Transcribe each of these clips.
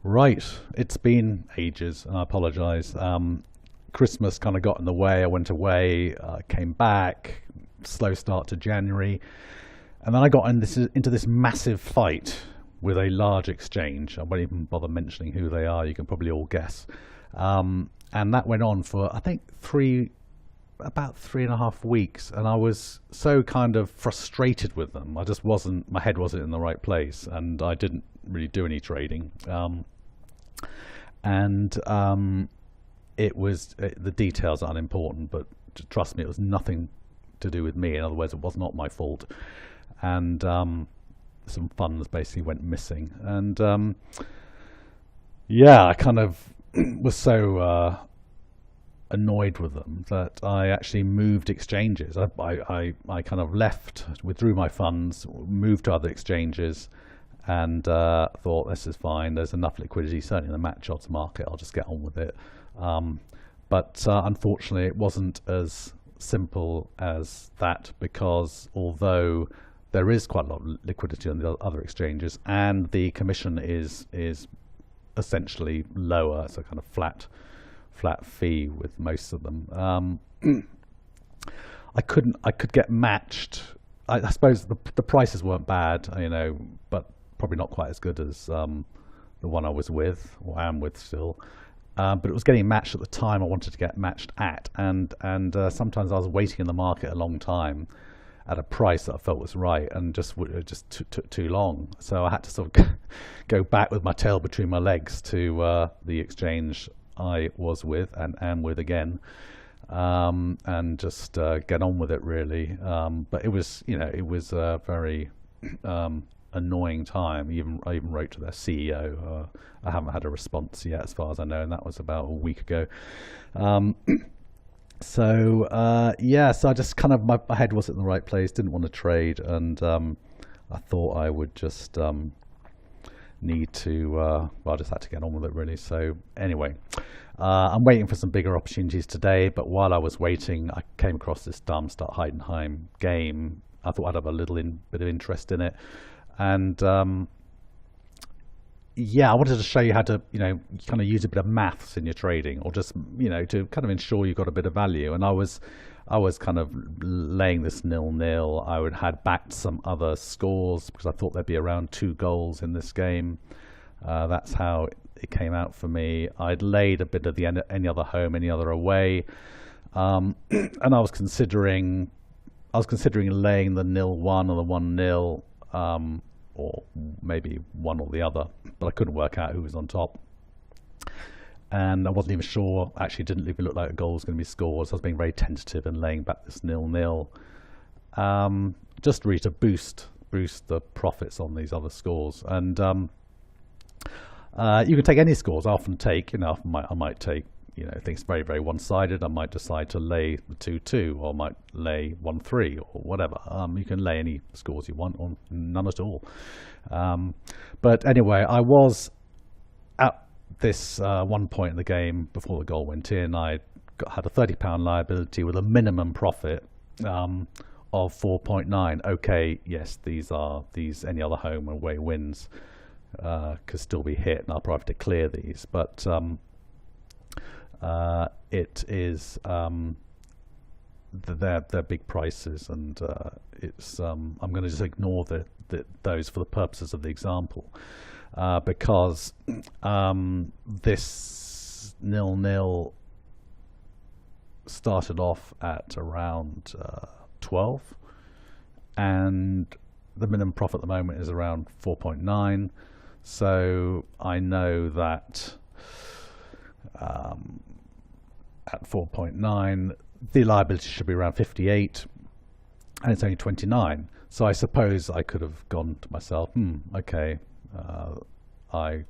Right, it's been ages, and I apologise. Christmas kind of got in the way. I went away, came back, slow start to January, and then I got into this massive fight with a large exchange. I won't even bother mentioning who they are. You can probably all guess. And that went on for I think about 3.5 weeks, and I was so kind of frustrated with them. I just wasn't. My head wasn't in the right place, and I didn't really do any trading. And it was the details are unimportant, but trust me, it was nothing to do with me. In other words, it was not my fault, and some funds basically went missing. And yeah, I kind of was so annoyed with them that I actually moved exchanges. I kind of withdrew my funds, moved to other exchanges, and thought this is fine. There's enough liquidity, certainly in the match odds market. I'll just get on with it. But unfortunately, it wasn't as simple as that, because although there is quite a lot of liquidity on the other exchanges, and the commission is essentially lower, so kind of flat fee with most of them. I could get matched. I suppose the prices weren't bad, but probably not quite as good as the one I was with, or am with still. But it was getting matched at the time I wanted to get matched at, and sometimes I was waiting in the market a long time at a price that I felt was right, and just took too long. So I had to sort of go back with my tail between my legs to the exchange I was with and am with again, and just get on with it really. But it was a very annoying time. I even wrote to their CEO. I haven't had a response yet, as far as I know, and that was about a week ago. So I just kind of, my head wasn't in the right place, didn't want to trade, and I thought I would just need to, well, I just had to get on with it really. So anyway, I'm waiting for some bigger opportunities today, but while I was waiting, I came across this Darmstadt Heidenheim game. I thought I'd have a bit of interest in it, and yeah, I wanted to show you how to, kind of use a bit of maths in your trading, or just, to kind of ensure you got a bit of value. And I was kind of laying this 0-0. I had backed some other scores because I thought there'd be around 2 goals in this game. That's how it came out for me. I'd laid a bit of the any other home, any other away, and I was considering laying the 0-1 or the 1-0. Or maybe one or the other, but I couldn't work out who was on top. And I wasn't even sure, actually it didn't even look like a goal was going to be scored, so I was being very tentative and laying back this 0-0. Just really to boost the profits on these other scores. And you can take any scores. I often take, I might take, things very, very one-sided. I might decide to lay the 2-2, or I might lay 1-3, or whatever. You can lay any scores you want, or none at all. But anyway, I was at this one point in the game before the goal went in. I had a £30 liability with a minimum profit of 4.9. Okay, yes, these any other home and away wins could still be hit, and I'll probably have to clear these, but it is they're big prices, and it's I'm going to just ignore those for the purposes of the example, because this 0-0 started off at around 12, and the minimum profit at the moment is around 4.9. So I know that at 4.9, the liability should be around 58, and it's only 29. So I suppose I could have gone to myself, okay, I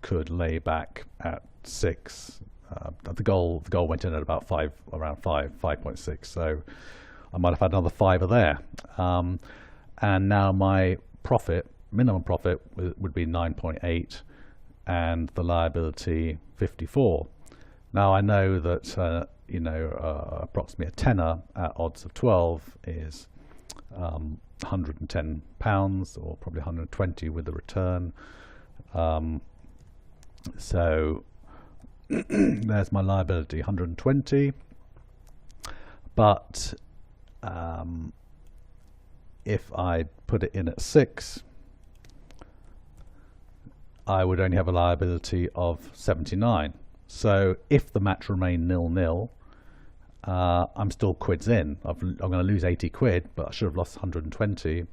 could lay back at 6. The goal went in at about 5, around 5.6. So I might have had another 5 there. And now my minimum profit would be 9.8, and the liability 54. Now I know that approximately a tenner at odds of 12 is £110, or probably 120 with the return. So there's my liability, 120. But if I put it in at 6, I would only have a liability of 79. So if the match remained 0-0, I'm still quids in. I'm going to lose 80 quid, but I should have lost 120.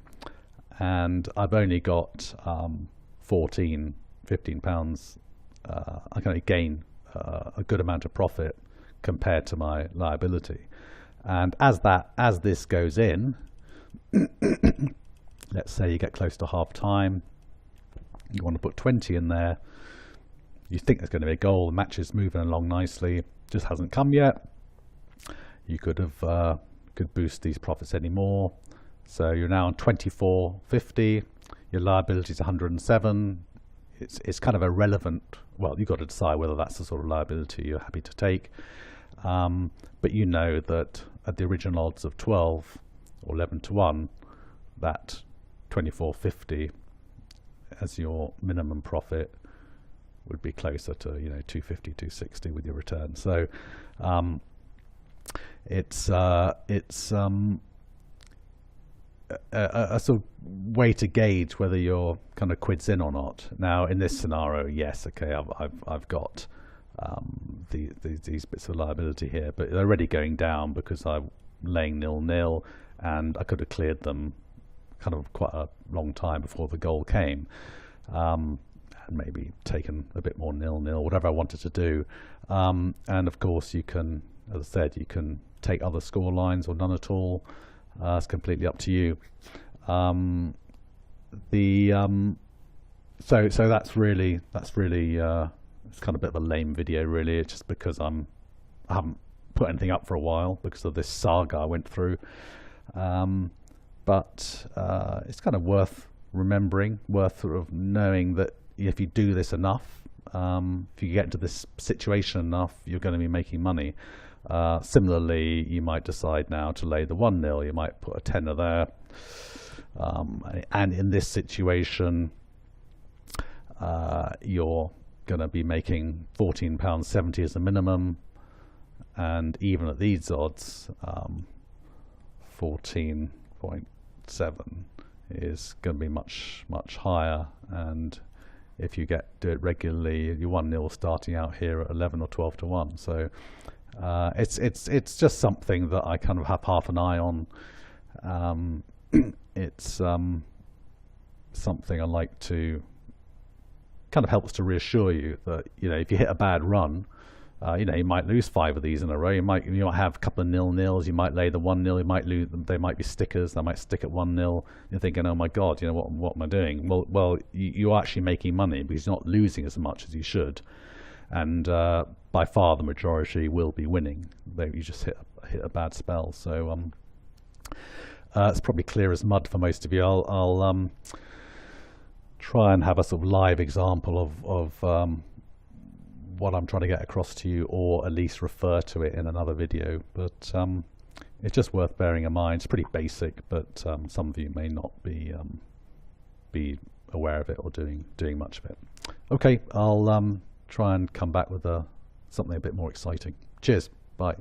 And I've only got 14, 15 pounds. I can only gain a good amount of profit compared to my liability. And as this goes in, let's say you get close to half time, you want to put 20 in there, you think there's going to be a goal, the match is moving along nicely, just hasn't come yet. You could have could boost these profits anymore. So you're now on 24.50, your liability is 107. It's kind of irrelevant. Well, you've got to decide whether that's the sort of liability you're happy to take. But you know that at the original odds of 12 or 11-1, that 24.50 as your minimum profit would be closer to 250, 260 with your return. So it's a sort of way to gauge whether you're kind of quids in or not. Now in this scenario, yes, okay, I've got these bits of liability here, but they're already going down because I'm laying 0-0, and I could have cleared them kind of quite a long time before the goal came, and maybe taken a bit more 0-0, whatever I wanted to do. And of course you can, as I said, you can take other score lines or none at all. It's completely up to you. So that's really it's kind of a bit of a lame video, really. It's just because I haven't put anything up for a while because of this saga I went through. But it's kind of worth remembering, worth sort of knowing that if you do this enough, if you get into this situation enough, you're going to be making money. Similarly, you might decide now to lay the 1-0. You might put a tenner there. And in this situation, you're going to be making £14.70 as a minimum. And even at these odds, 14.7 is going to be much, much higher. And if you do it regularly, your 1-0 starting out here at 11 or 12-1. So it's just something that I kind of have half an eye on. It's something I like to kind of helps to reassure you that if you hit a bad run, you might lose 5 of these in a row. You might have a couple of 0-0s. You might lay the 1-0. You might lose them. They might be stickers. They might stick at 1-0. You're thinking, oh my God, what am I doing? Well, you're actually making money because you're not losing as much as you should, and by far the majority will be winning. You just hit a bad spell. So it's probably clear as mud for most of you. I'll try and have a sort of live example of what I'm trying to get across to you, or at least refer to it in another video. But it's just worth bearing in mind. It's pretty basic, but some of you may not be aware of it or doing much of it. Okay, I'll try and come back with something a bit more exciting. Cheers. Bye.